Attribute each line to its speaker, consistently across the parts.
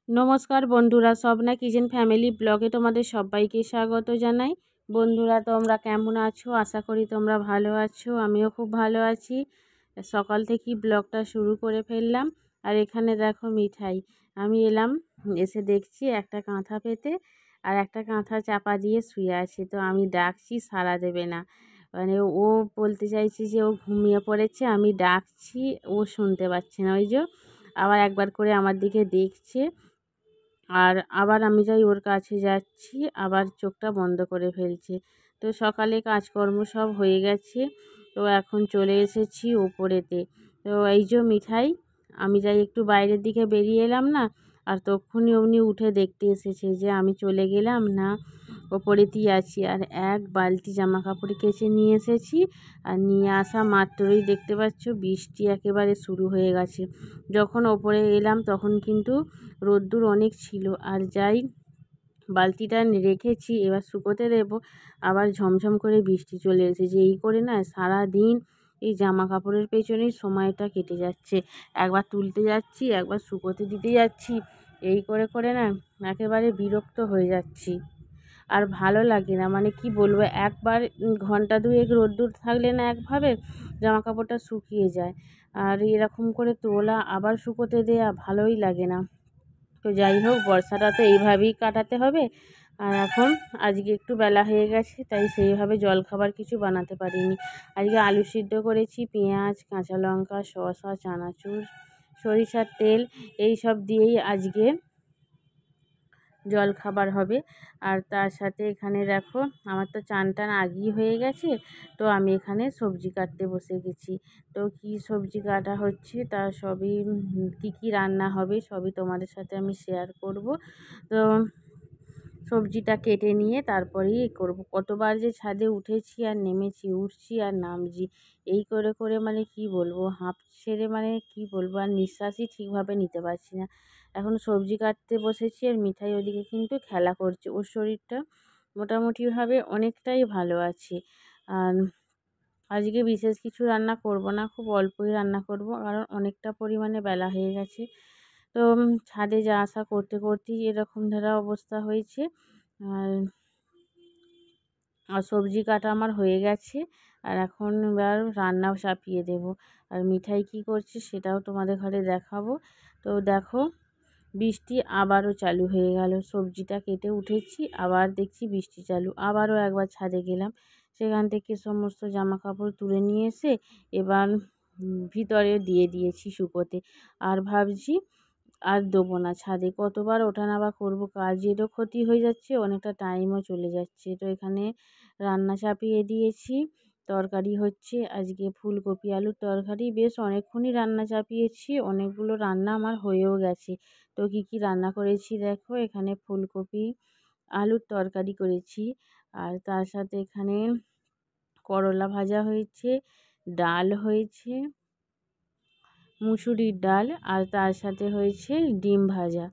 Speaker 1: নমস্কার বন্ধুরা, Swapna kitchen family ব্লগে তোমাদের সবাইকে স্বাগত জানাই। বন্ধুরা, তোমরা কেমন আছো? আশা করি তোমরা ভালো আছো। আমিও খুব ভালো আছি। সকাল থেকেই ব্লগটা শুরু করে ফেললাম। আর এখানে দেখো মিঠাই, আমি এলাম, এসে দেখছি একটা কাঁথা পেতে আর একটা কাঁথা চাপা দিয়ে শুয়ে আছে। তো আমি ডাকছি, সাড়া দেবে না। মানে ও বলতে চাইছে যে ও ঘুমিয়ে পড়েছে, আমি ডাকছি, ও শুনতে পাচ্ছে না। ওই যে আবার একবার করে আমার দিকে দেখছে, আর আবার আমি যাই ওর কাছে যাচ্ছি, আবার চোখটা বন্ধ করে ফেলছে। তো সকালে কাজকর্ম সব হয়ে গেছে, তো এখন চলে এসেছি ওপরেতে। তো এই যে মিঠাই, আমি যাই একটু বাইরের দিকে বেরিয়ে এলাম না, আর তক্ষুনি অমনি উঠে দেখতে এসেছে যে আমি চলে গেলাম না, ওপরেতেই আছি। আর এক বালতি জামা কাপড় কেচে নিয়ে এসেছি, আর নিয়ে আসা মাত্রই দেখতে পাচ্ছ বৃষ্টি একেবারে শুরু হয়ে গেছে। যখন ওপরে এলাম তখন কিন্তু রোদ্দুর অনেক ছিল। আর যাই বালতিটা রেখেছি, এবার শুকোতে দেবো, আবার ঝমঝম করে বৃষ্টি চলে এসেছে। এই করে না সারাদিন এই জামা কাপড়ের পেছনেই সময়টা কেটে যাচ্ছে। একবার তুলতে যাচ্ছি, একবার শুকোতে দিতে যাচ্ছি, এই করে করে না একেবারে বিরক্ত হয়ে যাচ্ছি। আর ভালো লাগে না, মানে কি বলবো, একবার ঘন্টা দুয়েক রোদ্দুর থাকলে না একভাবে জামা কাপড়টা শুকিয়ে যায়, আর এরকম করে তোলা আবার শুকোতে দেয়া ভালোই লাগে না। তো যাই হোক, বর্ষাটা তো এইভাবেই কাটাতে হবে। আর এখন আজকে একটু বেলা হয়ে গেছে, তাই সেইভাবে জলখাবার কিছু বানাতে পারিনি। আজকে আলু সিদ্ধ করেছি, পেঁয়াজ, কাঁচা লঙ্কা, শসা, চানাচুর, সরিষার তেল, এই সব দিয়েই আজকে জলখাবার হবে। আর তার সাথে এখানে দেখো আমার তো চান টান আগেই হয়ে গেছে, তো আমি এখানে সবজি কাটতে বসে গেছি। তো কি সবজি কাটা হচ্ছে তা সবই, কি কি রান্না হবে সবই তোমাদের সাথে আমি শেয়ার করব। তো সবজিটা কেটে নিয়ে তারপরেই করব। কতবার যে ছাদে উঠেছি আর নেমেছি, উঠছি আর নামছি, এই করে করে মানে কি বলবো, হাঁপ ছেড়ে, মানে কি বলবো, আর নিঃশ্বাসই ঠিকভাবে নিতে পারছি না। এখন সবজি কাটতে বসেছি, আর মিঠাই ওদিকে কিন্তু খেলা করছে। ওর শরীরটা মোটামুটিভাবে অনেকটাই ভালো আছে। আর আজকে বিশেষ কিছু রান্না করব না, খুব অল্পই রান্না করব, কারণ অনেকটা পরিমাণে বেলা হয়ে গেছে। তো ছাদে যা আসা করতে করতেই এরকম ধারা অবস্থা হয়েছে। আর আর সবজি কাটা আমার হয়ে গেছে, আর এখন এবার রান্নাও চাপিয়ে দেব। আর মিঠাই কি করছে সেটাও তোমাদের ঘরে দেখাবো। তো দেখো, বৃষ্টি আবারও চালু হয়ে গেল। সবজিটা কেটে উঠেছি, আবার দেখছি বৃষ্টি চালু। আবারও একবার ছাদে গেলাম, সেখান থেকে সমস্ত জামা কাপড় তুলে নিয়ে এসে এবার ভিতরে দিয়ে দিয়েছি শুকোতে। আর ভাবছি আর দেবো না ছাদে, কতবার ওঠানামা করব, কাজেরও ক্ষতি হয়ে যাচ্ছে, অনেকটা টাইমও চলে যাচ্ছে। তো এখানে রান্না চাপিয়ে দিয়েছি, তরকারি হচ্ছে আজকে ফুলকপি আলুর তরকারি। বেশ অনেকক্ষণই রান্না চাপিয়েছি, অনেকগুলো রান্না আমার হয়েও গেছে। তো কী কী রান্না করেছি দেখো, এখানে ফুলকপি আলুর তরকারি করেছি, আর তার সাথে এখানে করলা ভাজা হয়েছে, ডাল হয়েছে, মুসুরির ডাল, আর তার সাথে হয়েছে ডিম ভাজা।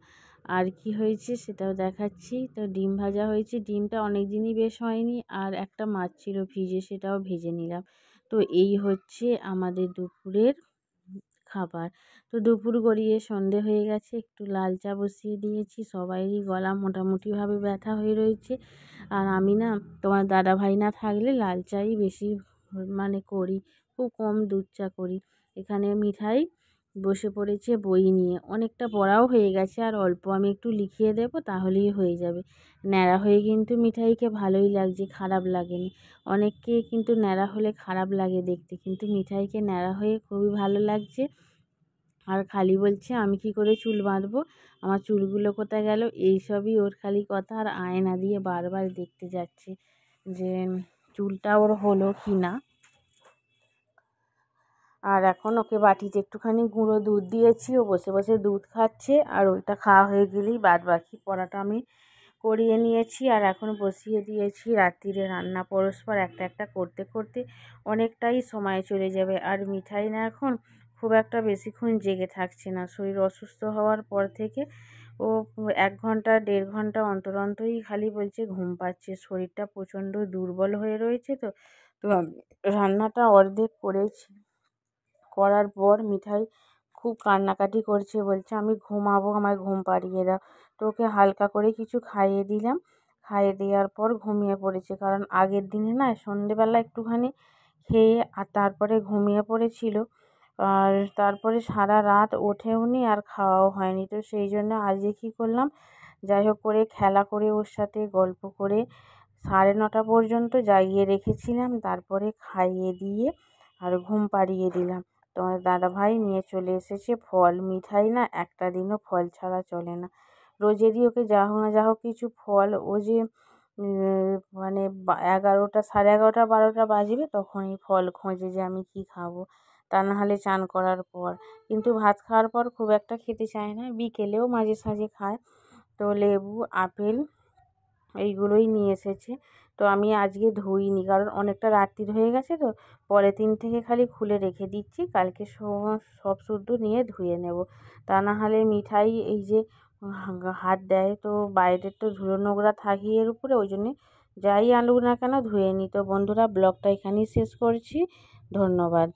Speaker 1: আর কি হয়েছে সেটাও দেখাচ্ছি। তো ডিম ভাজা হয়েছে, ডিমটা অনেক দিনই বেশ হয়নি, আর একটা মাছ ছিল ভিজে, সেটাও ভেজে নিলাম। তো এই হচ্ছে আমাদের দুপুরের খাবার। তো দুপুর গড়িয়ে সন্ধে হয়ে গেছে, একটু লাল চা বসিয়ে দিয়েছি। সবাইরই গলা মোটামুটিভাবে ব্যথা হয়ে রয়েছে, আর আমি না, তোমার দাদা ভাই না থাকলে লাল চাই বেশি মানে করি, খুব কম দুধ চা করি। এখানে মিঠাই বসে পড়েছে বই নিয়ে, অনেকটা পড়াও হয়ে গেছে, আর অল্প আমি একটু লিখিয়ে দেবো তাহলেই হয়ে যাবে। ন্যাড়া হয়ে কিন্তু মিঠাইকে ভালোই লাগছে, খারাপ লাগেনি। অনেককে কিন্তু ন্যাড়া হলে খারাপ লাগে দেখতে, কিন্তু মিঠাইকে ন্যাড়া হয়ে খুবই ভালো লাগছে। আর খালি বলছে আমি কি করে চুল বাঁধবো, আমার চুলগুলো কোথায় গেল, এইসবই ওর খালি কথা। আর আয়না দিয়ে বারবার দেখতে যাচ্ছে যে চুলটা ওর হলো কি না। আর এখন ওকে বাটিতে একটুখানি গুঁড়ো দুধ দিয়েছি, ও বসে বসে দুধ খাচ্ছে, আর ওইটা খাওয়া হয়ে গেলেই বাদ বাকি পড়াটা আমি করিয়ে নিয়েছি। আর এখন বসিয়ে দিয়েছি রাত্রিরে রান্না, পরস্পর একটা একটা করতে করতে অনেকটাই সময় চলে যাবে। আর মিঠাই না এখন খুব একটা বেশিক্ষণ জেগে থাকছে না, শরীর অসুস্থ হওয়ার পর থেকে ও 1 ঘন্টা 1.5 ঘন্টা অন্তর অন্তরই খালি বলছে ঘুম পাচ্ছে, শরীরটা প্রচণ্ড দুর্বল হয়ে রয়েছে। তো তো রান্নাটা অর্ধেক করেছি, করার পর মিঠাই খুব কান্নাকাটি করছে, বলছে আমি ঘুমাবো, আমায় ঘুম পাড়িয়ে দাও। তো ওকে হালকা করে কিছু খাইয়ে দিলাম, খাইয়ে দেওয়ার পর ঘুমিয়ে পড়েছে। কারণ আগের দিনে না সন্ধেবেলা একটুখানি খেয়ে আর তারপরে ঘুমিয়ে পড়েছিল, আর তারপরে সারা রাত ওঠেওনি আর খাওয়াও হয়নি। তো সেই জন্য আজকে কী করলাম, যাই হোক করে খেলা করে ওর সাথে গল্প করে 9:30 পর্যন্ত জাগিয়ে রেখেছিলাম, তারপরে খাইয়ে দিয়ে আর ঘুম পাড়িয়ে দিলাম। তোমার দাদাভাই নিয়ে চলে এসেছে ফল, মিঠাই না একটা দিনও ফল ছাড়া চলে না। রোজেরই ওকে যা হোক না যা হোক কিছু ফল, ও যে মানে 11টা 11:30 12টা বাজবে তখনই ফল খোঁজে যে আমি কি খাবো, তা নাহলে চান করার পর। কিন্তু ভাত খাওয়ার পর খুব একটা খেতে চায় না, বিকেলেও মাঝে সাঝে খায়। তো লেবু, আপেল এইগুলোই নিয়ে এসেছে। তো আমি আজকে ধুইনি, কারণ অনেকটা রাত্রির হয়ে গেছে, তো পরের দিন থেকে খালি খুলে রেখে দিচ্ছি, কালকে সব শুদ্ধ নিয়ে ধুয়ে নেব। তা না হলে মিঠাই এই যে হাত দেয়, তো বাইরের তো ধুলো নোংরা থাকেই এর উপরে, ওই জন্যে যাই আনুক না কেন ধুয়ে নিই। তো বন্ধুরা, ব্লগটা এখানেই শেষ করছি। ধন্যবাদ।